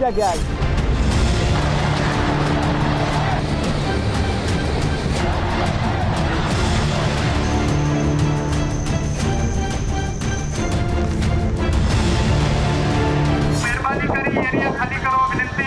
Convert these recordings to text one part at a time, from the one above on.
गया है। मेहरबानी करी एरिया खाली करो, विनती।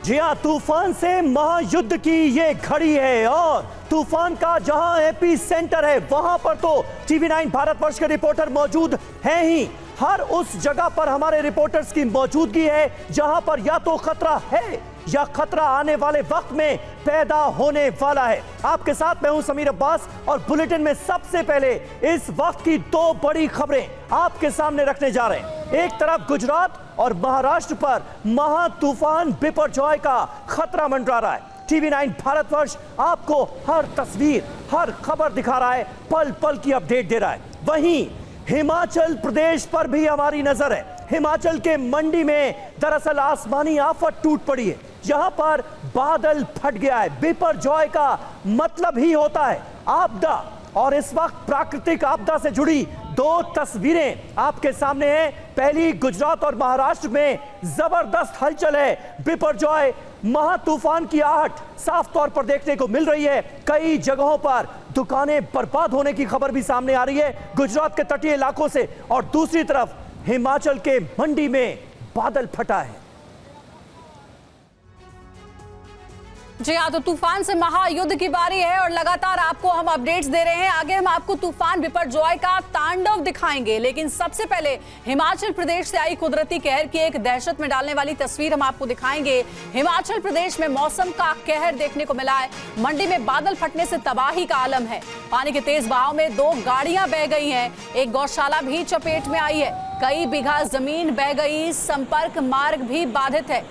जी हाँ, तूफान से महायुद्ध की ये घड़ी है और तूफान का जहां एपी सेंटर है वहां पर तो टीवी 9 भारतवर्ष के रिपोर्टर मौजूद हैं ही। हर उस जगह पर हमारे रिपोर्टर्स की मौजूदगी है जहां पर या तो खतरा है या खतरा आने वाले वक्त में पैदा होने वाला है। आपके साथ मैं हूं समीर अब्बास और बुलेटिन में सबसे पहले इस वक्त की दो बड़ी खबरें आपके सामने रखने जा रहे हैं। एक तरफ गुजरात और महाराष्ट्र पर महा तूफान बिपरजॉय का खतरा मंडरा रहा है। टीवी 9 भारतवर्ष आपको हर तस्वीर, हर खबर दिखा रहा है, पल पल की अपडेट दे रहा है। वहीं हिमाचल प्रदेश पर भी हमारी नजर है। हिमाचल के मंडी में दरअसल आसमानी आफत टूट पड़ी है। यहां पर बादल फट गया है। बिपरजॉय का मतलब ही होता है आपदा, और इस वक्त प्राकृतिक आपदा से जुड़ी दो तस्वीरें आपके सामने हैं। पहली गुजरात और महाराष्ट्र में जबरदस्त हलचल है। बिपरजॉय महा तूफान की आहट साफ तौर पर देखने को मिल रही है। कई जगहों पर दुकानें बर्बाद होने की खबर भी सामने आ रही है गुजरात के तटीय इलाकों से, और दूसरी तरफ हिमाचल के मंडी में बादल फटा है। जी हाँ, तो तूफान से महायुद्ध की बारी है और लगातार आपको हम अपडेट्स दे रहे हैं। आगे हम आपको तूफान बिपरजॉय का तांडव दिखाएंगे, लेकिन सबसे पहले हिमाचल प्रदेश से आई कुदरती कहर की एक दहशत में डालने वाली तस्वीर हम आपको दिखाएंगे। हिमाचल प्रदेश में मौसम का कहर देखने को मिला है। मंडी में बादल फटने से तबाही का आलम है। पानी के तेज बहाव में दो गाड़ियां बह गई हैं, एक गौशाला भी चपेट में आई है, कई बीघा जमीन बह गई, संपर्क मार्ग भी बाधित है।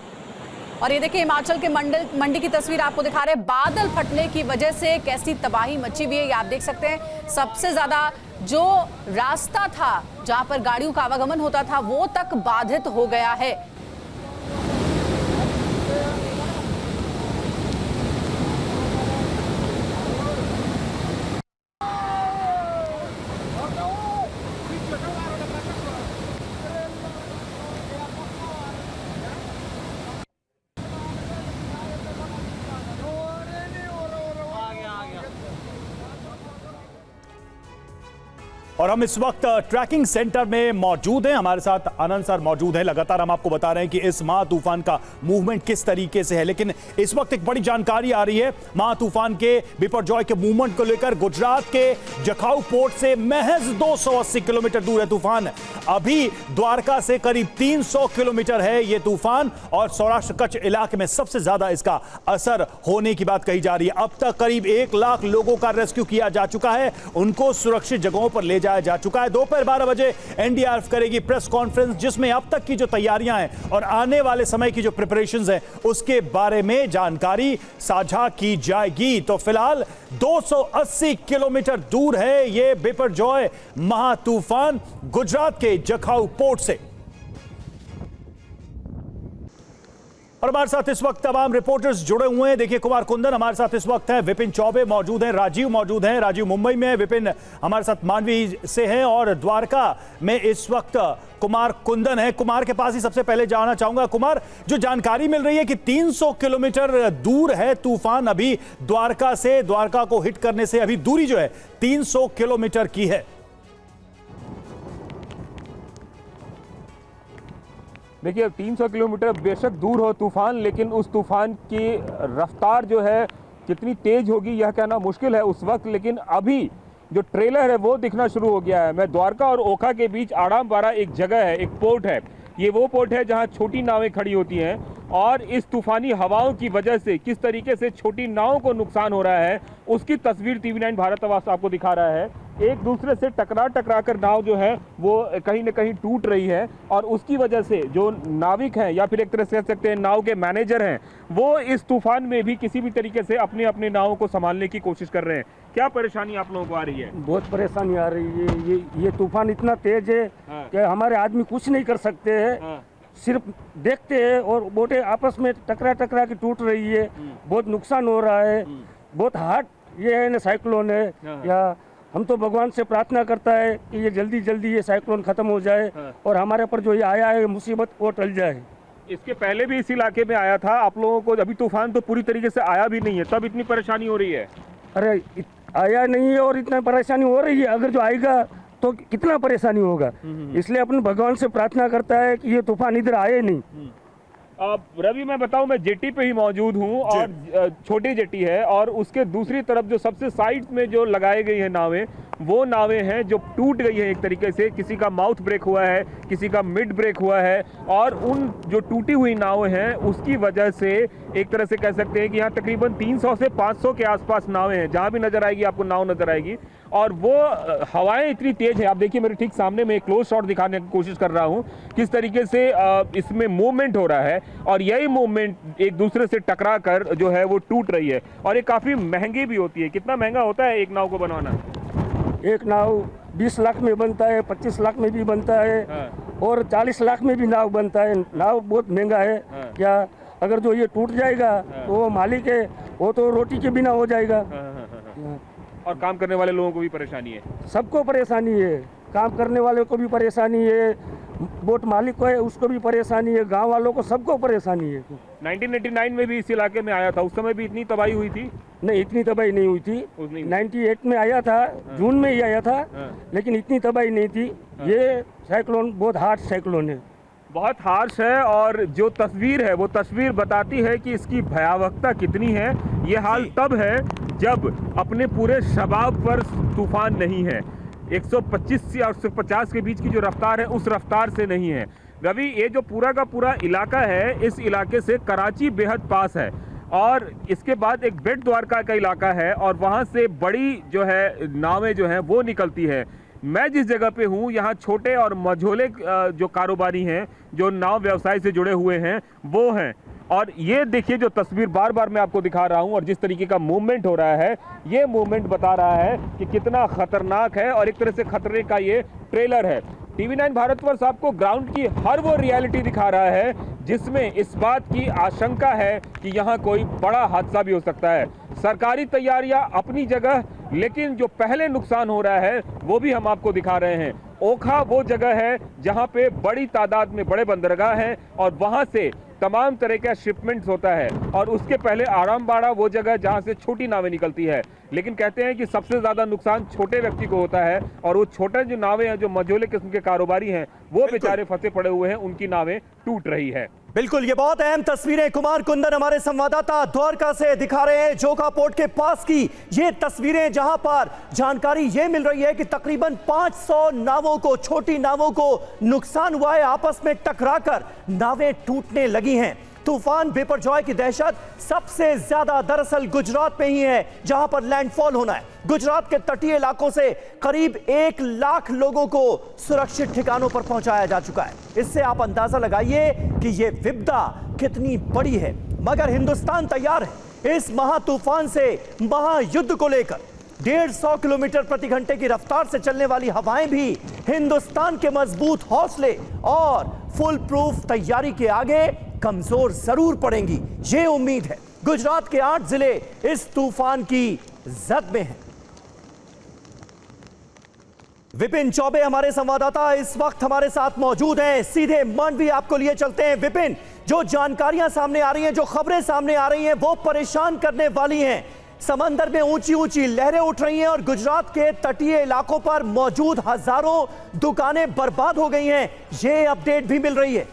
और ये देखिए हिमाचल के मंडी की तस्वीर आपको दिखा रहे हैं। बादल फटने की वजह से कैसी तबाही मची हुई है ये आप देख सकते हैं। सबसे ज्यादा जो रास्ता था जहां पर गाड़ियों का आवागमन होता था वो तक बाधित हो गया है। और हम इस वक्त ट्रैकिंग सेंटर में मौजूद हैं। हमारे साथ आनंद सर मौजूद हैं। लगातार हम आपको बता रहे हैं कि इस महा तूफान का मूवमेंट किस तरीके से है, लेकिन इस वक्त एक बड़ी जानकारी आ रही है महा तूफान के बिपरजॉय के मूवमेंट को लेकर। गुजरात के जखाऊ पोर्ट से महज 280 किलोमीटर दूर है तूफान। अभी द्वारका से करीब 300 किलोमीटर है ये तूफान, और सौराष्ट्र कच्छ इलाके में सबसे ज्यादा इसका असर होने की बात कही जा रही है। अब तक करीब 1 लाख लोगों का रेस्क्यू किया जा चुका है, उनको सुरक्षित जगहों पर ले जा चुका है। दोपहर 12 बजे एनडीआरएफ करेगी प्रेस कॉन्फ्रेंस, जिसमें अब तक की जो तैयारियां हैं और आने वाले समय की जो प्रिपरेशंस हैं उसके बारे में जानकारी साझा की जाएगी। तो फिलहाल 280 किलोमीटर दूर है ये बिपरजॉय महा तूफान गुजरात के जखाऊ पोर्ट से। और हमारे साथ इस वक्त तमाम रिपोर्टर्स जुड़े हुए हैं। देखिए, कुमार कुंदन हमारे साथ इस वक्त हैं, विपिन चौबे मौजूद हैं, राजीव मौजूद हैं। राजीव मुंबई में है, विपिन हमारे साथ मानवी से हैं, और द्वारका में इस वक्त कुमार कुंदन है। कुमार के पास ही सबसे पहले जाना चाहूंगा। कुमार, जो जानकारी मिल रही है कि 300 किलोमीटर दूर है तूफान अभी द्वारका से, द्वारका को हिट करने से अभी दूरी जो है 300 किलोमीटर की है। देखिए, 300 किलोमीटर बेशक दूर हो तूफान, लेकिन उस तूफान की रफ्तार जो है कितनी तेज होगी यह कहना मुश्किल है उस वक्त। लेकिन अभी जो ट्रेलर है वो दिखना शुरू हो गया है। मैं द्वारका और ओखा के बीच आड़ामबाड़ा एक जगह है, एक पोर्ट है। ये वो पोर्ट है जहां छोटी नावें खड़ी होती हैं, और इस तूफानी हवाओं की वजह से किस तरीके से छोटी नावों को नुकसान हो रहा है उसकी तस्वीर टीवी 9 भारतवर्ष आपको दिखा रहा है। एक दूसरे से टकरा कर नाव जो है वो कहीं न कहीं टूट रही है, और उसकी वजह से जो नाविक हैं या फिर एक तरह से कह सकते हैं नाव के मैनेजर हैं, वो इस तूफान में भी किसी भी तरीके से अपने नावों को संभालने की कोशिश कर रहे हैं। क्या परेशानी आप लोगों को आ रही है? बहुत परेशानी आ रही है। ये तूफान इतना तेज है कि हमारे आदमी कुछ नहीं कर सकते हैं। सिर्फ देखते हैं और बोटें आपस में टकरा टकरा के टूट रही है, बहुत नुकसान हो रहा है, बहुत हार्ड ये है ना साइक्लोन है। या हम तो भगवान से प्रार्थना करता है कि ये जल्दी जल्दी ये साइक्लोन खत्म हो जाए और हमारे पर जो ये आया है मुसीबत वो टल जाए। इसके पहले भी इस इलाके में आया था आप लोगों को, अभी तूफान तो पूरी तरीके से आया भी नहीं है, तब इतनी परेशानी हो रही है। अरे आया नहीं है और इतना परेशानी हो रही है, अगर जो आएगा तो कितना परेशानी होगा। इसलिए अपन भगवान से प्रार्थना करता है कि ये तूफान इधर आए नहीं। अब रवि मैं बताऊं, मैं जेटी पे ही मौजूद हूं और छोटी जेटी है और उसके दूसरी तरफ जो सबसे साइड में जो लगाई गई है नावें, वो नावें हैं जो टूट गई है एक तरीके से। किसी का माउथ ब्रेक हुआ है, किसी का मिड ब्रेक हुआ है और उन जो टूटी हुई नावें हैं उसकी वजह से एक तरह से कह सकते हैं कि यहाँ तकरीबन 300 से 500 के आसपास नावें हैं। जहाँ भी नजर आएगी आपको नाव नजर आएगी और वो हवाएं इतनी तेज है। आप देखिए मेरे ठीक सामने में एक क्लोज शॉट दिखाने की कोशिश कर रहा हूँ किस तरीके से इसमें मूवमेंट हो रहा है और यही मूवमेंट एक दूसरे से टकरा कर जो है वो टूट रही है और ये काफी महंगी भी होती है। कितना महंगा होता है एक नाव को बनवाना? एक नाव 20 लाख में बनता है, 25 लाख में भी बनता है और 40 लाख में भी नाव बनता है। नाव बहुत महंगा है। क्या अगर जो ये टूट जाएगा तो वो मालिक है वो तो रोटी के बिना हो जाएगा। और काम करने वाले लोगों को भी परेशानी है, सबको परेशानी है, काम करने वाले को भी परेशानी है, बोट मालिक को है उसको भी परेशानी है, गांव वालों को सबको परेशानी है। 1989 में भी इस इलाके में आया था, उस समय भी इतनी तबाही हुई थी? नहीं, इतनी तबाही नहीं हुई थी। 98 में आया था, जून में ही आया था, लेकिन इतनी तबाही नहीं थी। ये साइक्लोन बहुत हार्श साइक्लोन है, बहुत हार्श है और जो तस्वीर है वो तस्वीर बताती है कि इसकी भयावहता कितनी है। ये हाल तब है जब अपने पूरे शबाब पर तूफान नहीं है, 125 से 150 के बीच की जो रफ्तार है उस रफ्तार से नहीं है। रवि, ये जो पूरा का पूरा इलाका है, इस इलाके से कराची बेहद पास है और इसके बाद एक बेट द्वारका का इलाका है और वहाँ से बड़ी जो है नावें जो हैं वो निकलती है। मैं जिस जगह पे हूँ यहाँ छोटे और मझोले जो कारोबारी हैं, जो नाव व्यवसाय से जुड़े हुए हैं, वो हैं। और ये देखिए जो तस्वीर बार बार मैं आपको दिखा रहा हूँ और जिस तरीके का मूवमेंट हो रहा है, ये मूवमेंट बता रहा है कि कितना खतरनाक है और एक तरह से खतरे का ये ट्रेलर है। TV9 भारतवर्ष आपको ग्राउंड की हर वो रियलिटी दिखा रहा है जिसमें इस बात की आशंका है कि यहाँ कोई बड़ा हादसा भी हो सकता है। सरकारी तैयारियां अपनी जगह, लेकिन जो पहले नुकसान हो रहा है वो भी हम आपको दिखा रहे हैं। ओखा वो जगह है जहाँ पे बड़ी तादाद में बड़े बंदरगाह हैं और वहाँ से तमाम तरह का शिपमेंट्स होता है और उसके पहले आरामबाड़ा वो जगह जहाँ से छोटी नावें निकलती है। लेकिन कहते हैं कि सबसे ज़्यादा नुकसान छोटे व्यक्ति को होता है और वो छोटे जो नावें हैं, जो मझोले किस्म के कारोबारी हैं, वो बेचारे फंसे पड़े हुए हैं, उनकी नावें टूट रही है। बिल्कुल, ये बहुत अहम तस्वीरें कुमार कुंदन हमारे संवाददाता द्वारका से दिखा रहे हैं। जोका पोर्ट के पास की ये तस्वीरें जहां पर जानकारी ये मिल रही है कि तकरीबन 500 नावों को, छोटी नावों को नुकसान हुआ है, आपस में टकराकर नावें टूटने लगी हैं। तूफान बिपरजॉय की दहशत सबसे ज्यादा दरअसल गुजरात में ही है जहां पर लैंडफॉल होना है। गुजरात के तटीय इलाकों से करीब 1 लाख लोगों को सुरक्षित ठिकानों पर पहुंचाया जा चुका है। इससे आप अंदाजा लगाइए कि यह विपदा कितनी बड़ी है। मगर हिंदुस्तान तैयार है इस महातूफान से महायुद्ध को लेकर। 150 किलोमीटर प्रति घंटे की रफ्तार से चलने वाली हवाएं भी हिंदुस्तान के मजबूत हौसले और फुल प्रूफ तैयारी के आगे कमजोर जरूर पड़ेंगी, ये उम्मीद है। गुजरात के 8 जिले इस तूफान की जद में हैं। विपिन चौबे हमारे संवाददाता इस वक्त हमारे साथ मौजूद हैं। सीधे मांडवी आपको लिए चलते हैं। विपिन, जो जानकारियां सामने आ रही हैं, जो खबरें सामने आ रही हैं, वो परेशान करने वाली हैं। समंदर में ऊंची ऊंची लहरें उठ रही हैं और गुजरात के तटीय इलाकों पर मौजूद हजारों दुकानें बर्बाद हो गई हैं, ये अपडेट भी मिल रही है।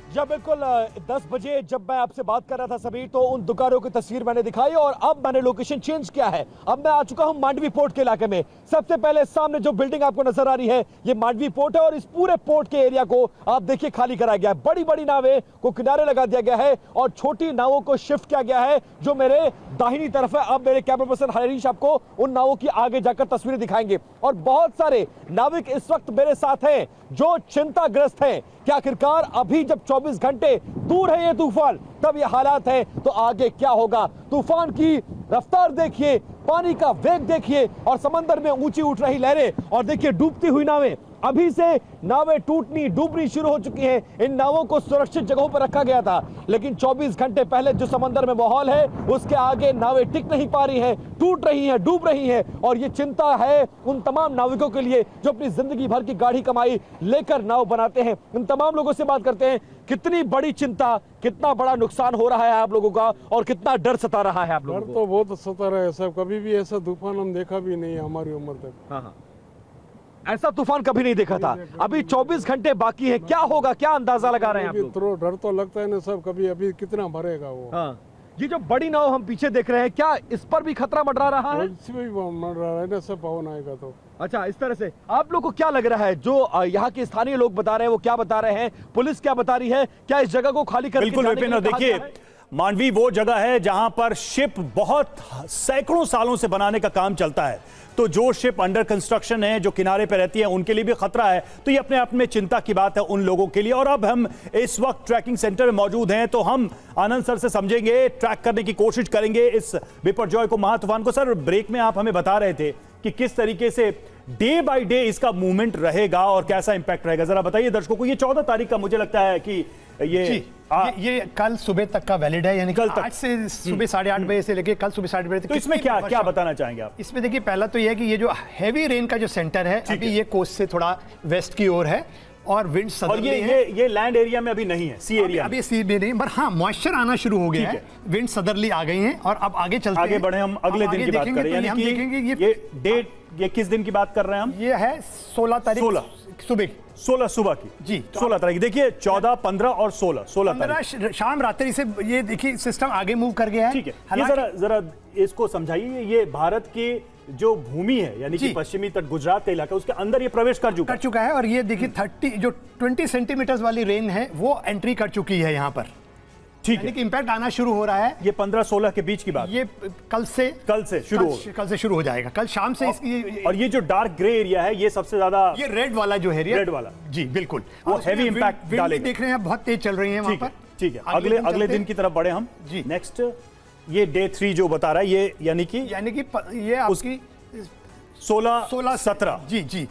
जब बिल्कुल 10 बजे जब मैं आपसे बात कर रहा था समीर, तो उन दुकानों की तस्वीर मैंने दिखाई और अब मैंने लोकेशन चेंज किया है। अब मैं आ चुका हूं मांडवी पोर्ट के इलाके में। सबसे पहले सामने जो बिल्डिंग आपको नजर आ रही है, ये मांडवी पोर्ट है और इस पूरे पोर्ट के एरिया को आप देखिए खाली कराया गया है। बड़ी बड़ी नावें को किनारे लगा दिया गया है और छोटी नावों को शिफ्ट किया गया है जो मेरे दाहिनी तरफ है। अब मेरे कैमरा पर्सन हरीश आपको उन नावों की आगे जाकर तस्वीरें दिखाएंगे और बहुत सारे नाविक इस वक्त मेरे साथ हैं जो चिंताग्रस्त हैं कि आखिरकार अभी जब 24 घंटे दूर है ये तूफान, तब ये हालात है तो आगे क्या होगा। तूफान की रफ्तार देखिए, पानी का वेग देखिए और समंदर में ऊंची उठ रही लहरें और देखिए डूबती हुई नावें। अभी से नावें टूटनी डूबनी शुरू हो चुकी हैं। इन नावों को सुरक्षित जगहों पर रखा गया था, लेकिन 24 घंटे पहले जो समंदर में माहौल है उसके आगे नावें टिक नहीं पा रही हैं, टूट रही हैं, डूब रही हैं। और ये चिंता है उन तमाम नाविकों के लिए जो अपनी जिंदगी भर की गाढ़ी कमाई लेकर नाव बनाते हैं। इन तमाम लोगों से बात करते हैं, कितनी बड़ी चिंता, कितना बड़ा नुकसान हो रहा है आप लोगों का और कितना डर सता रहा है आप लोगों डर को? तो बहुत सता रहा है साहब, कभी भी ऐसा तूफान हम देखा भी नहीं है हमारी उम्र तक। हाँ, ऐसा तूफान कभी नहीं देखा था। अभी 24 घंटे बाकी है, क्या होगा, क्या अंदाजा लगा रहे हैं आप लोग? तो डर तो लगता है ना सब, कभी अभी कितना भरेगा वो। हाँ। ये जो बड़ी नाव हम पीछे देख रहे हैं, क्या इस पर भी खतरा मंडरा रहा है? इसमें भी मर रहा है ना सब, पवन आएगा तो। अच्छा, इस तरह से आप लोग को क्या लग रहा है, जो यहाँ के स्थानीय लोग बता रहे हैं वो क्या बता रहे हैं, पुलिस क्या बता रही है, क्या इस जगह को खाली करके बिल्कुल विपिन, और देखिए मांडवी वो जगह है जहां पर शिप बहुत सैकड़ों सालों से बनाने का काम चलता है। तो जो शिप अंडर कंस्ट्रक्शन है, जो किनारे पर रहती है, उनके लिए भी खतरा है। तो ये अपने आप में चिंता की बात है उन लोगों के लिए। और अब हम इस वक्त ट्रैकिंग सेंटर में मौजूद हैं, तो हम आनंद सर से समझेंगे, ट्रैक करने की कोशिश करेंगे इस बिपरजॉय को, महा तूफान को। सर, ब्रेक में आप हमें बता रहे थे कि किस तरीके से डे बाय डे इसका मूवमेंट रहेगा और कैसा इंपैक्ट रहेगा, जरा बताइए दर्शकों को। ये 14 तारीख का मुझे लगता है कि ये कल सुबह तक का वैलिड है, यानी कल तक आज से सुबह 8:30 बजे से लेके कल सुबह 8:30 बजे तक। तो इसमें क्या क्या बताना चाहेंगे आप? इसमें देखिए, पहला तो यह है कि ये जो हैवी रेन का जो सेंटर है अभी ये कोस्ट से थोड़ा वेस्ट की ओर है और विंड सदर्ली है। ये लैंड एरिया में अभी नहीं है, सी एरिया अभी सी में नहीं, पर हाँ मॉइस्चर आना शुरू हो गया है, विंड सदर्ली आ गई हैं और अब आगे चलते हैं। आगे बढ़े, हम अगले दिन की बात करें, यानी हम देखेंगे ये डेट, ये किस दिन की बात कर रहे हैं हम? ये है 16 तारीख, 16 सुबह की जी, 16 तारीख। देखिए 14, 15 और 16 तारीख शाम रात्रि से ये देखिए सिस्टम आगे मूव कर गया है। ठीक है, ये जरा इसको समझाइए। ये भारत के जो भूमि है, यानी कि पश्चिमी तट गुजरात का इलाका, उसके अंदर ये प्रवेश कर चुका है। और ये देखिए 20 सेंटीमीटर वाली रेन है वो एंट्री कर चुकी है यहाँ पर। ठीक है, इंपैक्ट आना शुरू हो रहा है। ये 15-16 के बीच की बात, ये कल से शुरू हो जाएगा, कल शाम से इसकी। और ये जो डार्क ग्रे एरिया है, ये सबसे ज्यादा, ये रेड वाला जो एरिया, रेड वाला, जी बिल्कुल, वो हैवी इंपैक्ट डालेगा। देख रहे हैं बहुत तेज चल रही है वहां पर। ठीक है, अगले दिन की तरफ बढ़े हम जी। नेक्स्ट ये डे 3 जो बता रहा है, ये यानी कि ये आपकी 16-17 जी,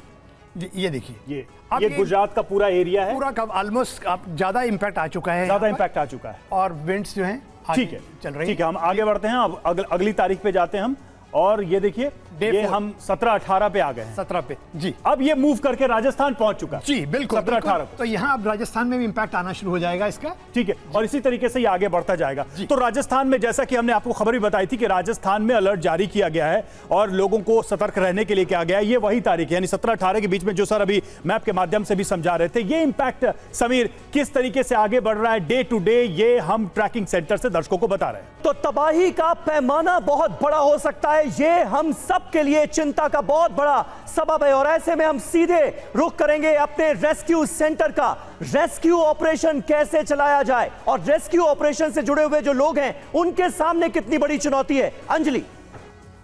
ये देखिए, ये गुजरात का पूरा एरिया है, पूरा ऑलमोस्ट ज्यादा इंपैक्ट आ चुका है, और विंड्स जो हैं ठीक है चल रही है। ठीक है, हम आगे बढ़ते हैं, अब अगली तारीख पे जाते हैं हम। और ये देखिए, ये हम 17-18 पे आ गए हैं। 17 पे जी। अब ये मूव करके राजस्थान पहुंच चुका है। जी बिल्कुल, 17-18 तो यहाँ अब राजस्थान में भी इंपैक्ट आना शुरू हो जाएगा इसका। ठीक है, और इसी तरीके से ये आगे बढ़ता जाएगा। तो राजस्थान में, जैसा कि हमने आपको खबर भी बताई थी कि राजस्थान में अलर्ट जारी किया गया है और लोगों को सतर्क रहने के लिए किया गया है। ये वही तारीख है, यानी 17-18 के बीच में, जो सर अभी मैप के माध्यम से भी समझा रहे थे। ये इंपैक्ट समीर किस तरीके से आगे बढ़ रहा है डे टू डे, ये हम ट्रैकिंग सेंटर से दर्शकों को बता रहे हैं। तो तबाही का पैमाना बहुत बड़ा हो सकता है, ये हम सब के लिए चिंता का बहुत बड़ा सबब है। और ऐसे में हम सीधे रुख करेंगे अपने रेस्क्यू सेंटर का। रेस्क्यू ऑपरेशन कैसे चलाया जाए और रेस्क्यू ऑपरेशन से जुड़े हुए जो लोग हैं उनके सामने कितनी बड़ी चुनौती है। अंजलि।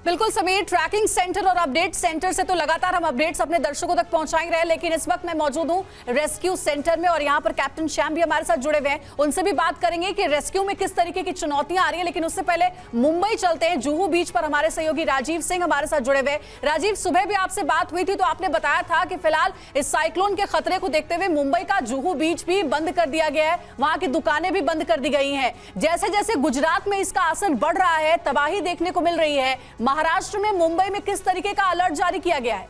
बिल्कुल समीर, ट्रैकिंग सेंटर और अपडेट सेंटर से तो लगातार हम अपडेट्स अपने दर्शकों तक पहुंचाए रहे, लेकिन इस वक्त मैं मौजूद हूं रेस्क्यू सेंटर में और यहां पर कैप्टन श्याम भी हमारे साथ जुड़े हुए हैं। उनसे भी बात करेंगे कि रेस्क्यू में किस तरीके की चुनौतियां आ रही है। लेकिन उससे पहले मुंबई चलते हैं, जुहू बीच पर हमारे सहयोगी राजीव सिंह हमारे साथ जुड़े हुए। राजीव, सुबह भी आपसे बात हुई थी तो आपने बताया था कि फिलहाल इस साइक्लोन के खतरे को देखते हुए मुंबई का जुहू बीच भी बंद कर दिया गया है, वहां की दुकानें भी बंद कर दी गई हैं। जैसे जैसे गुजरात में इसका असर बढ़ रहा है, तबाही देखने को मिल रही है, महाराष्ट्र में, मुंबई में किस तरीके का अलर्ट जारी किया गया है?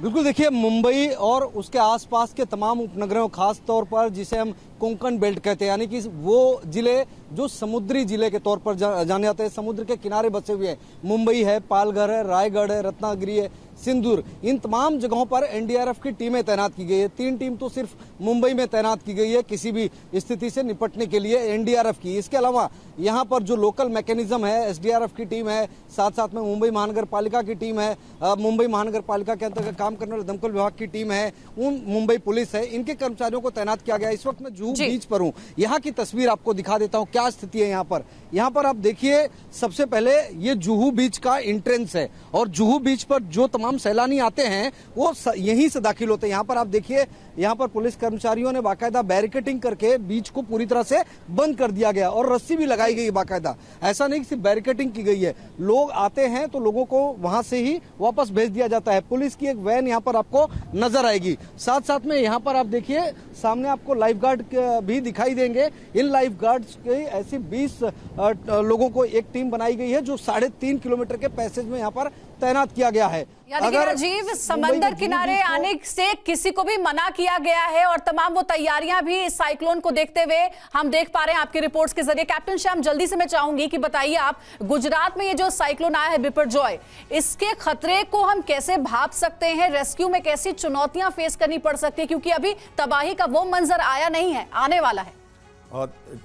बिल्कुल, देखिए मुंबई और उसके आसपास के तमाम उपनगरों, खास तौर पर जिसे हम कोंकण बेल्ट कहते हैं, यानी कि वो जिले जो समुद्री जिले के तौर पर जाने जाते हैं, समुद्र के किनारे बसे हुए हैं, मुंबई है, पालघर है, रायगढ़ है, रत्नागिरी है, सिंदूर, इन तमाम जगहों पर एनडीआरएफ की टीमें तैनात की गई है। 3 टीम तो सिर्फ मुंबई में तैनात की गई है किसी भी स्थिति से निपटने के लिए एनडीआरएफ की। इसके अलावा यहाँ पर जो लोकल मैकेनिज्म है, एसडीआरएफ की टीम है, साथ साथ में मुंबई महानगर पालिका की टीम है, मुंबई महानगर पालिका के अंतर्गत काम करने वाले दमकल विभाग की टीम है, उन मुंबई पुलिस है, इनके कर्मचारियों को तैनात किया गया। इस वक्त मैं जुहू बीच पर हूँ, यहाँ की तस्वीर आपको दिखा देता हूँ क्या स्थिति है यहाँ पर। आप देखिए, सबसे पहले ये जुहू बीच का एंट्रेंस है और जुहू बीच पर जो तमाम तमाम सैलानी आते हैं वो यहीं से दाखिल होते हैं। यहाँ पर आप देखिए, यहाँ पर पुलिस कर्मचारियों ने बाकायदा बैरिकेडिंग करके बीच को पूरी तरह से बंद कर दिया गया और रस्सी भी लगाई गई बाकायदा। ऐसा नहीं कि सिर्फ बैरिकेडिंग की गई है, लोग आते हैं तो लोगों को वहां से ही वापस भेज दिया जाता है। पुलिस की एक वैन यहाँ पर आपको नजर आएगी। साथ साथ में यहाँ पर आप देखिए सामने आपको लाइफ गार्ड भी दिखाई देंगे। इन लाइफ गार्ड्स के ऐसी 20 लोगों को एक टीम बनाई गई है जो 3.5 किलोमीटर के पैसेज में यहाँ पर तैनात किया गया है। यानी कि राजीव, समंदर किनारे आने से किसी को भी मना किया गया है और तमाम वो तैयारियां भी इस साइक्लोन को देखते हुए हम देख पा रहे हैं आपकी रिपोर्ट्स के जरिए। कैप्टन श्याम, जल्दी से मैं चाहूंगी कि बताइए आप, गुजरात में ये जो साइक्लोन आया है बिपरजॉय, इसके खतरे को हम कैसे भाप सकते हैं? रेस्क्यू में कैसी चुनौतियां फेस करनी पड़ सकती है, क्योंकि अभी तबाही का वो मंजर आया नहीं है, आने वाला है।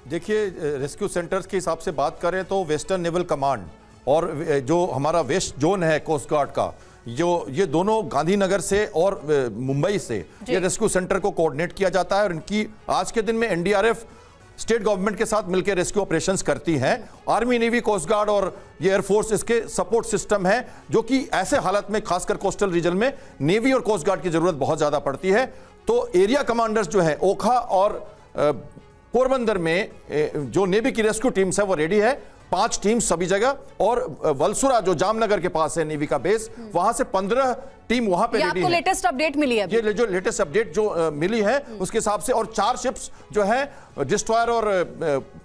देखिए, रेस्क्यू सेंटर्स के हिसाब से बात करें तो वेस्टर्न नेवल कमांड और जो हमारा वेस्ट जोन है कोस्ट गार्ड का, जो ये दोनों गांधीनगर से और मुंबई से ये रेस्क्यू सेंटर को कोऑर्डिनेट किया जाता है और इनकी आज के दिन में एनडीआरएफ स्टेट गवर्नमेंट के साथ मिलकर रेस्क्यू ऑपरेशंस करती है। आर्मी, नेवी, कोस्ट गार्ड और ये एयरफोर्स इसके सपोर्ट सिस्टम है, जो कि ऐसे हालत में खासकर कोस्टल रीजन में नेवी और कोस्ट गार्ड की जरूरत बहुत ज्यादा पड़ती है। तो एरिया कमांडर्स जो है ओखा और पोरबंदर में जो नेवी की रेस्क्यू टीम्स है वो रेडी है, 5 टीम सभी जगह, और वलसुरा जो जामनगर के पास है नेवी का बेस, वहां से 15 टीम वहां पे रेडी है। लेटेस्ट अपडेट मिली है? ये जो लेटेस्ट अपडेट जो मिली है उसके हिसाब से, और 4 शिप्स जो है डिस्ट्रॉयर और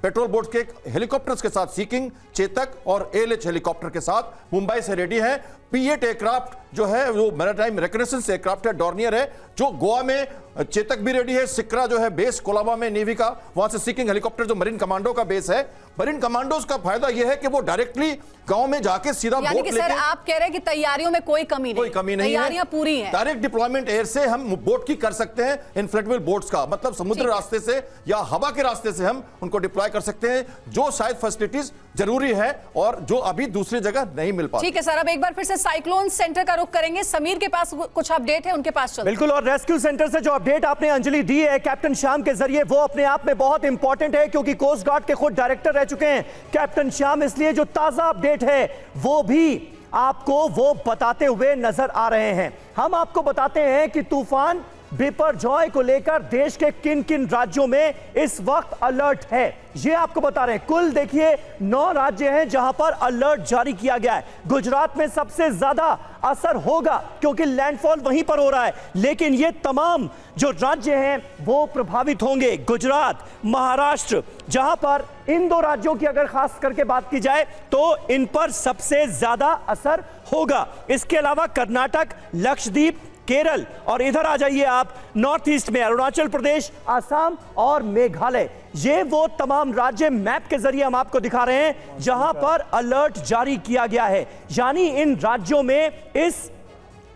पेट्रोल बोट के हेलीकॉप्टर्स के साथ, सीकिंग, चेतक और एएलएच हेलीकॉप्टर के साथ मुंबई से रेडी है। P8 एयरक्राफ्ट जो है वो मैरीटाइम रिकनेसेंस एयरक्राफ्ट है, डॉर्नियर है, जो गोवा में चेतक भी रेडी है, सिक्रा जो है बेस कोलाबा में नेवी का, वहां से सीकिंग हेलीकॉप्टर जो मरीन कमांडो का बेस है। मरीन कमांडोज का फायदा यह है कि वो डायरेक्टली गांव में जाके सीधा बोट लेके, सर आप कह रहे हैं कि तैयारियों में कोई कमी नहीं, तैयारियां पूरी हैं। डायरेक्ट डिप्लॉयमेंट एयर से हम बोट की कर सकते हैं, इनफ्लेटेबल बोट्स का मतलब समुद्र रास्ते से या हवा के रास्ते से हम उनको डिप्लॉय कर सकते हैं, जो शायद फैसिलिटीज जरूरी है और जो अभी दूसरी जगह नहीं मिल पाती। ठीक है सर, अब एक बार फिर से साइक्लोन सेंटर का रुख करेंगे। समीर के पास कुछ अपडेट है, उनके पास चलते हैं। बिल्कुल, और रेस्क्यू सेंटर से जो अपडेट आपने अंजलि दी है कैप्टन श्याम के जरिए, वो अपने आप में बहुत इंपॉर्टेंट है, क्योंकि कोस्ट गार्ड के खुद डायरेक्टर रह चुके हैं कैप्टन श्याम, इसलिए जो ताजा अपडेट है वो भी आपको वो बताते हुए नजर आ रहे हैं। हम आपको बताते हैं कि तूफान बिपरजॉय को लेकर देश के किन किन राज्यों में इस वक्त अलर्ट है, ये आपको बता रहे हैं। कुल देखिए 9 राज्य हैं जहां पर अलर्ट जारी किया गया है। गुजरात में सबसे ज्यादा असर होगा क्योंकि लैंडफॉल वहीं पर हो रहा है, लेकिन ये तमाम जो राज्य हैं वो प्रभावित होंगे। गुजरात, महाराष्ट्र, जहां पर इन 2 राज्यों की अगर खास करके बात की जाए तो इन पर सबसे ज्यादा असर होगा। इसके अलावा कर्नाटक, लक्षद्वीप, केरल, और इधर आ जाइए आप नॉर्थ ईस्ट में अरुणाचल प्रदेश, आसाम और मेघालय, ये वो तमाम राज्य मैप के जरिए हम आपको दिखा रहे हैं जहां पर अलर्ट जारी किया गया है। यानी इन राज्यों में इस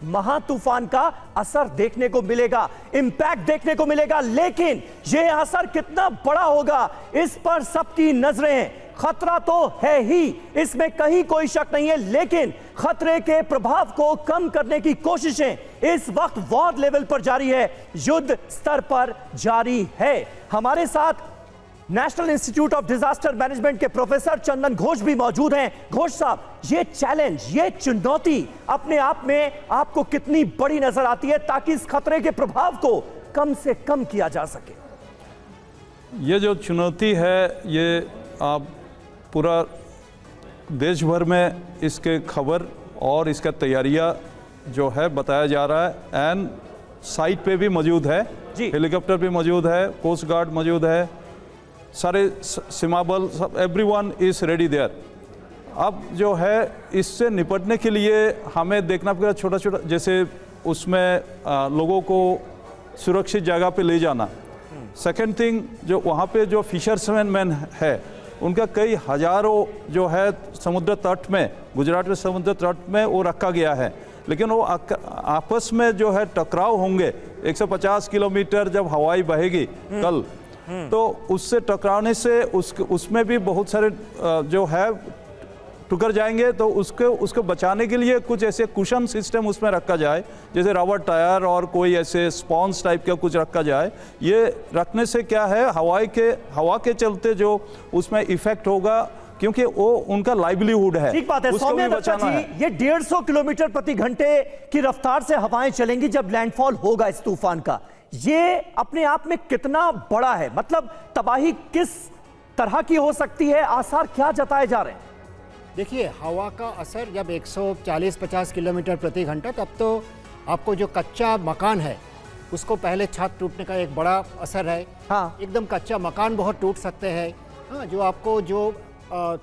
महातूफान का असर देखने को मिलेगा, इंपैक्ट देखने को मिलेगा, लेकिन यह असर कितना बड़ा होगा इस पर सबकी नजरें हैं। खतरा तो है ही, इसमें कहीं कोई शक नहीं है, लेकिन खतरे के प्रभाव को कम करने की कोशिशें इस वक्त वॉर लेवल पर जारी है, युद्ध स्तर पर जारी है। हमारे साथ national institute of disaster management के प्रोफेसर चंदन घोष भी मौजूद हैं। घोष साहब, ये चैलेंज, ये चुनौती अपने आप में आपको कितनी बड़ी नजर आती है ताकि इस खतरे के प्रभाव को कम से कम किया जा सके? ये जो चुनौती है, ये आप पूरा देश भर में इसके खबर और इसका तैयारियां जो है बताया जा रहा है, एंड साइट पे भी मौजूद है, हेलीकॉप्टर भी मौजूद है, कोस्ट गार्ड मौजूद है, सारे सीमा बल, सब एवरीवन इज रेडी देयर। अब जो है इससे निपटने के लिए हमें देखना पड़ेगा छोटा छोटा, जैसे उसमें लोगों को सुरक्षित जगह पे ले जाना। सेकेंड थिंग, जो वहाँ पे जो फिशर्समैन है उनका कई हजारों जो है समुद्र तट में, गुजरात के समुद्र तट में वो रखा गया है, लेकिन वो आपस में जो है टकराव होंगे। 150 किलोमीटर जब हवाई बहेगी कल, तो उससे टकराने से उसमें भी बहुत सारे जो है टुकर जाएंगे, तो उसको बचाने के लिए कुछ ऐसे कुशन सिस्टम उसमें रखा जाए, जैसे रबर टायर और कोई ऐसे स्पॉन्ज टाइप का कुछ रखा जाए। ये रखने से क्या है, हवा के चलते जो उसमें इफेक्ट होगा क्योंकि वो उनका लाइवलीहुड है। ठीक बात है उसको सौम्या भी दत्ता बचाना जी, है। ये 150 किलोमीटर प्रति घंटे की रफ्तार से हवाएं चलेंगी जब लैंडफॉल होगा इस तूफान का। ये अपने आप में कितना बड़ा है, मतलब तबाही किस तरह की हो सकती है, आसार क्या जताए जा रहे हैं? देखिए, हवा का असर जब 140-50 किलोमीटर प्रति घंटा, तब तो आपको जो कच्चा मकान है उसको पहले छत टूटने का एक बड़ा असर है। हाँ। एकदम कच्चा मकान बहुत टूट सकते हैं। हाँ, जो आपको जो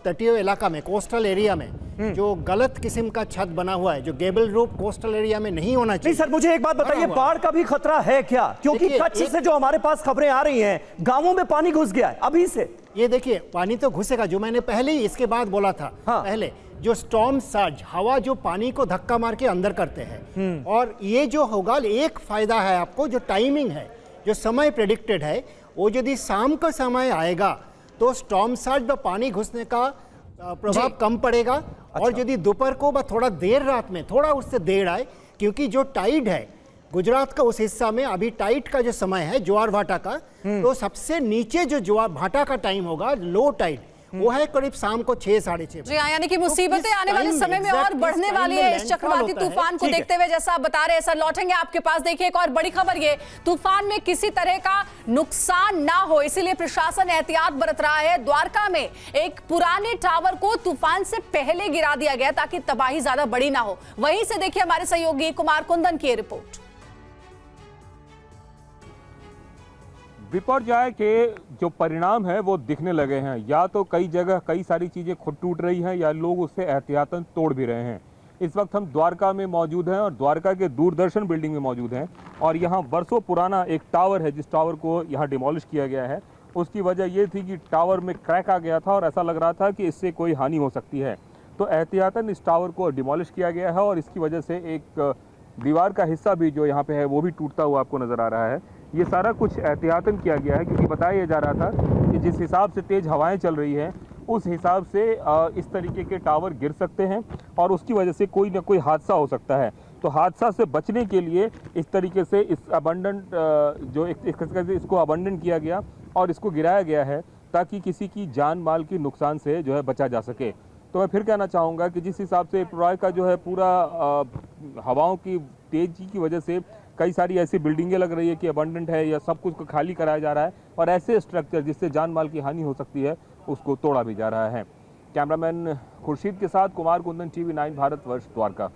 तटीय इलाका में, कोस्टल एरिया में जो गलत किस्म का छत बना हुआ है, जो गेबल रूफ कोस्टल एरिया में नहीं होना चाहिए। नहीं सर, मुझे एक बात बताइए, बाढ़ का भी खतरा है क्या? क्योंकि कच्छ से जो हमारे पास खबरें आ रही हैं, गांवों में पानी घुस गया है अभी से। ये देखिए, पानी तो घुसेगा, जो मैंने पहले ही इसके बाद बोला था। हाँ। पहले जो स्टॉर्म सर्ज, हवा जो पानी को धक्का मार के अंदर करते हैं, और ये जो होगा, एक फायदा है आपको, जो टाइमिंग है, जो समय प्रेडिक्टेड है, वो यदि शाम का समय आएगा तो स्टॉर्म सर्ज व पानी घुसने का प्रभाव कम पड़ेगा। और यदि दोपहर को व थोड़ा देर रात में, थोड़ा उससे देर आए, क्योंकि जो टाइड है गुजरात का उस हिस्सा में अभी टाइड का जो समय है ज्वार भाटा का, तो सबसे नीचे जो ज्वार भाटा का टाइम होगा, लो टाइड, वो है करीब शाम को 6-6:30। जी हाँ, यानी कि मुसीबतें आने वाले समय में और बढ़ने वाली है इस चक्रवाती तूफान को देखते हुए, जैसा आप बता रहे हैं। सर लौटेंगे आपके पास। देखिए, एक और बड़ी खबर, ये तूफान में किसी तरह का नुकसान ना हो, इसीलिए प्रशासन एहतियात बरत रहा है। द्वारका में एक पुराने टावर को तूफान से पहले गिरा दिया गया ताकि तबाही ज्यादा बड़ी ना हो। वहीं से देखिए हमारे सहयोगी कुमार कुंदन की रिपोर्ट। विपर्जय के जो परिणाम है वो दिखने लगे हैं। या तो कई जगह कई सारी चीज़ें खुद टूट रही हैं, या लोग उससे एहतियातन तोड़ भी रहे हैं। इस वक्त हम द्वारका में मौजूद हैं और द्वारका के दूरदर्शन बिल्डिंग में मौजूद हैं, और यहाँ बरसों पुराना एक टावर है, जिस टावर को यहाँ डिमोलिश किया गया है। उसकी वजह ये थी कि टावर में क्रैक आ गया था और ऐसा लग रहा था कि इससे कोई हानि हो सकती है, तो एहतियातन इस टावर को डिमोलिश किया गया है। और इसकी वजह से एक दीवार का हिस्सा भी जो यहाँ पे है वो भी टूटता हुआ आपको नज़र आ रहा है। ये सारा कुछ एहतियातन किया गया है, क्योंकि बताया जा रहा था कि जिस हिसाब से तेज़ हवाएं चल रही हैं, उस हिसाब से इस तरीके के टावर गिर सकते हैं और उसकी वजह से कोई ना कोई हादसा हो सकता है। तो हादसा से बचने के लिए इस तरीके से इस अबंडेंट जो इसको अबंडेंट किया गया और इसको गिराया गया है, ताकि किसी की जान माल की नुकसान से जो है बचा जा सके। तो मैं फिर कहना चाहूँगा कि जिस हिसाब से प्रॉय का जो है पूरा हवाओं की तेजी की वजह से कई सारी ऐसी बिल्डिंगें लग रही है कि अबंडेंट है, या सब कुछ को खाली कराया जा रहा है, और ऐसे स्ट्रक्चर जिससे जान माल की हानि हो सकती है उसको तोड़ा भी जा रहा है। कैमरामैन खुर्शीद के साथ कुमार कुंदन, TV9 भारतवर्ष, द्वारका।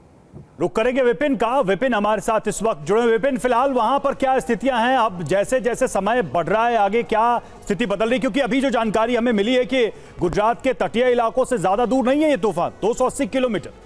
रुक करेंगे विपिन का। विपिन हमारे साथ इस वक्त जुड़े। विपिन, फिलहाल वहां पर क्या स्थितियां हैं? अब जैसे जैसे समय बढ़ रहा है आगे, क्या स्थिति बदल रही? क्योंकि अभी जो जानकारी हमें मिली है कि गुजरात के तटीय इलाकों से ज्यादा दूर नहीं है ये तूफान, 280 किलोमीटर।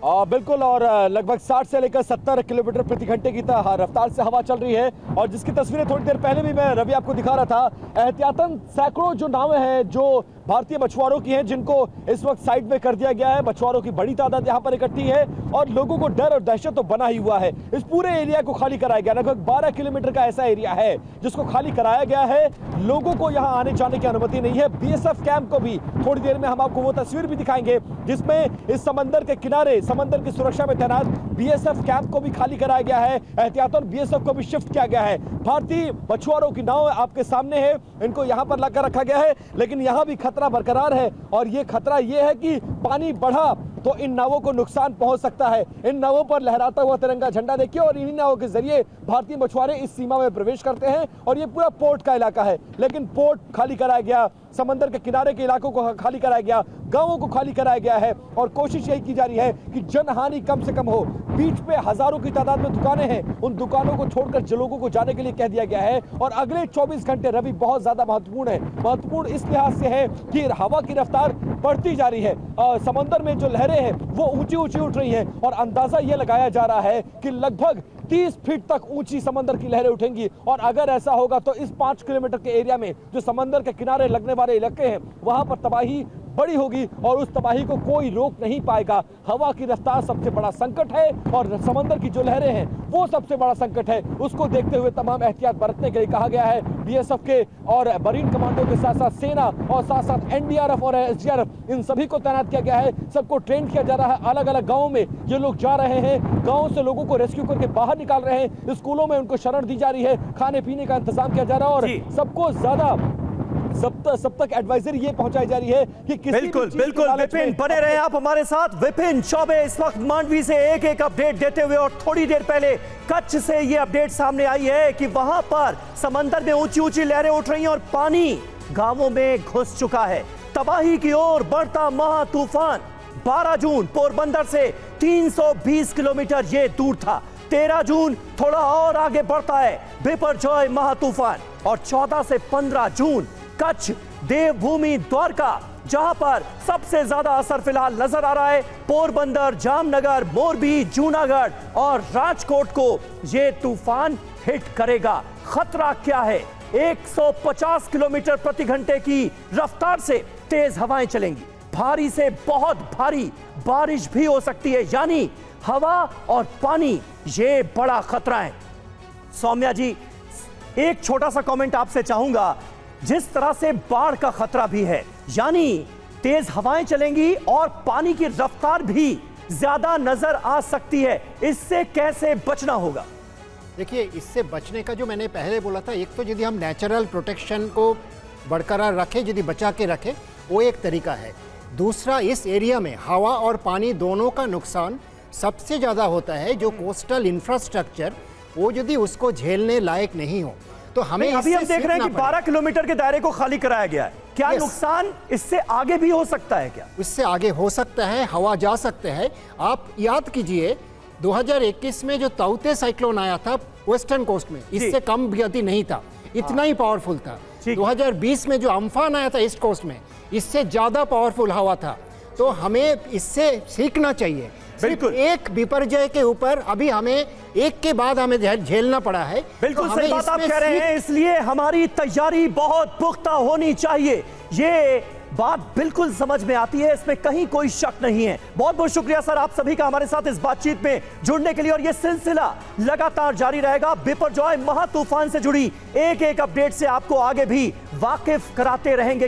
बिल्कुल, और लगभग 60 से लेकर 70 किलोमीटर प्रति घंटे की रफ्तार से हवा चल रही है। और जिसकी तस्वीरें थोड़ी देर पहले भी मैं रवि आपको दिखा रहा था। एहतियातन सैकड़ों जो नावें हैं जो भारतीय मछुआरों की हैं, जिनको इस वक्त साइड में कर दिया गया है। मछुआरों की बड़ी तादाद यहाँ पर इकट्ठी है और लोगों को डर और दहशत तो बना ही हुआ है। इस पूरे एरिया को खाली कराया गया, लगभग 12 किलोमीटर का ऐसा एरिया है जिसको खाली कराया गया है। लोगों को यहाँ आने जाने की अनुमति नहीं है। BSF कैंप को भी थोड़ी देर में हम आपको वो तस्वीर भी दिखाएंगे जिसमें इस समंदर के किनारे, समंदर की सुरक्षा में तैनात BSF कैंप को भी खाली कराया गया है। एहतियातन BSF को भी शिफ्ट किया गया है। भारतीय मछुआरों की नाव आपके सामने है, इनको यहाँ पर लाकर रखा गया है, लेकिन यहाँ भी खतरा बरकरार है। और ये खतरा ये है कि पानी बढ़ा तो इन नावों को नुकसान पहुंच सकता है। इन नावों पर लहराता हुआ तिरंगा झंडा देखिए, और इन्हीं नावों के जरिए भारतीय मछुआरे इस सीमा में प्रवेश करते हैं। और ये पूरा पोर्ट का इलाका है, लेकिन पोर्ट खाली कराया गया, समंदर के किनारे के इलाकों को खाली कराया गया, गांवों को खाली कराया गया है। और कोशिश यही की जा रही है कि जनहानि कम से कम हो। बीच पे हजारों की तादाद में दुकानें हैं, उन दुकानों को छोड़कर लोगों को जाने के लिए कह दिया गया है। और अगले 24 घंटे रवि बहुत ज्यादा महत्वपूर्ण है। महत्वपूर्ण इस लिहाज से है कि हवा की रफ्तार बढ़ती जा रही है, समंदर में जो लहरें हैं वो ऊंची ऊंची उठ रही हैं, और अंदाजा यह लगाया जा रहा है कि लगभग 30 फीट तक ऊंची समंदर की लहरें उठेंगी। और अगर ऐसा होगा तो इस 5 किलोमीटर के एरिया में जो समंदर के किनारे लगने वाले इलाके हैं वहां पर तबाही बड़ी होगी, और उस तबाही को कोई रोक नहीं पाएगा। हवा की रफ्तार सबसे बड़ा संकट है, और समंदर की जो लहरें हैं वो सबसे बड़ा संकट है। उसको देखते हुए तमाम एहतियात बरतने के लिए कहा गया है। BSF के और मरीन कमांडो के साथ साथ सेना और साथ साथ NDRF और SDRF, इन सभी को तैनात किया गया है। सबको ट्रेन किया जा रहा है। अलग अलग गाँव में ये लोग जा रहे हैं, गाँव से लोगों को रेस्क्यू करके बाहर निकाल रहे हैं। स्कूलों में उनको शरण दी जा रही है, खाने पीने का इंतजाम किया जा रहा है, और सबको ज्यादा सब तक एडवाइजरी ये पहुंचाई जा रही है कि किसी बिल्कुल भी चीज के बिल्कुल लालच विपिन में- बने रहे आप हमारे साथ। विपिन चौबे इस वक्त मांडवी से एक एक अपडेट देते हुए, और थोड़ी देर पहले कच्छ से ये अपडेट सामने आई है कि वहां पर समंदर में ऊंची ऊंची लहरें उठ रही हैं और पानी गांवों में घुस चुका है। तबाही की ओर बढ़ता महा तूफान 12 जून पोरबंदर से 320 किलोमीटर ये दूर था। 13 जून थोड़ा और आगे बढ़ता है बिपरजॉय महा तूफान, और 14 से 15 जून कच्छ, देवभूमि, द्वारका, जहां पर सबसे ज्यादा असर फिलहाल नजर आ रहा है पोरबंदर, जामनगर, मोरबी, जूनागढ़ और राजकोट को ये तूफान हिट करेगा। खतरा क्या है? 150 किलोमीटर प्रति घंटे की रफ्तार से तेज हवाएं चलेंगी। भारी से बहुत भारी बारिश भी हो सकती है, यानी हवा और पानी ये बड़ा खतरा है। सौम्या जी, एक छोटा सा कमेंट आपसे चाहूंगा। जिस तरह से बाढ़ का खतरा भी है, यानी तेज हवाएं चलेंगी और पानी की रफ्तार भी ज्यादा नजर आ सकती है, इससे कैसे बचना होगा? देखिए, इससे बचने का जो मैंने पहले बोला था, एक तो यदि हम नेचुरल प्रोटेक्शन को बरकरार रखें, यदि बचा के रखें, वो एक तरीका है। दूसरा, इस एरिया में हवा और पानी दोनों का नुकसान सबसे ज़्यादा होता है जो कोस्टल इंफ्रास्ट्रक्चर वो यदि उसको झेलने लायक नहीं हो तो हमें अभी हम देख रहे हैं कि 12 किलोमीटर के दायरे को खाली कराया गया है। क्या नुकसान इससे आगे भी हो सकता है? क्या इससे आगे हो सकता है? हवा जा सकते हैं। आप याद कीजिए 2021 में जो ताउते साइक्लोन आया था वेस्टर्न कोस्ट में, इससे कम गति नहीं था, इतना ही पावरफुल था। 2020 में जो अम्फान आया था ईस्ट कोस्ट में, इससे ज्यादा पावरफुल हवा था। तो हमें इससे सीखना चाहिए। बिल्कुल, एक विपर्जय के ऊपर अभी हमें एक के बाद हमें झेलना पड़ा है। बिल्कुल सही बात आप कह रहे हैं, इसलिए हमारी तैयारी बहुत पुख्ता होनी चाहिए। ये बात बिल्कुल समझ में आती है, इसमें कहीं कोई शक नहीं है। बहुत बहुत शुक्रिया सर आप सभी का हमारे साथ इस बातचीत में जुड़ने के लिए, और ये सिलसिला लगातार जारी रहेगा। बिपरजॉय महा तूफान से जुड़ी एक एक अपडेट से आपको आगे भी वाकिफ कराते रहेंगे।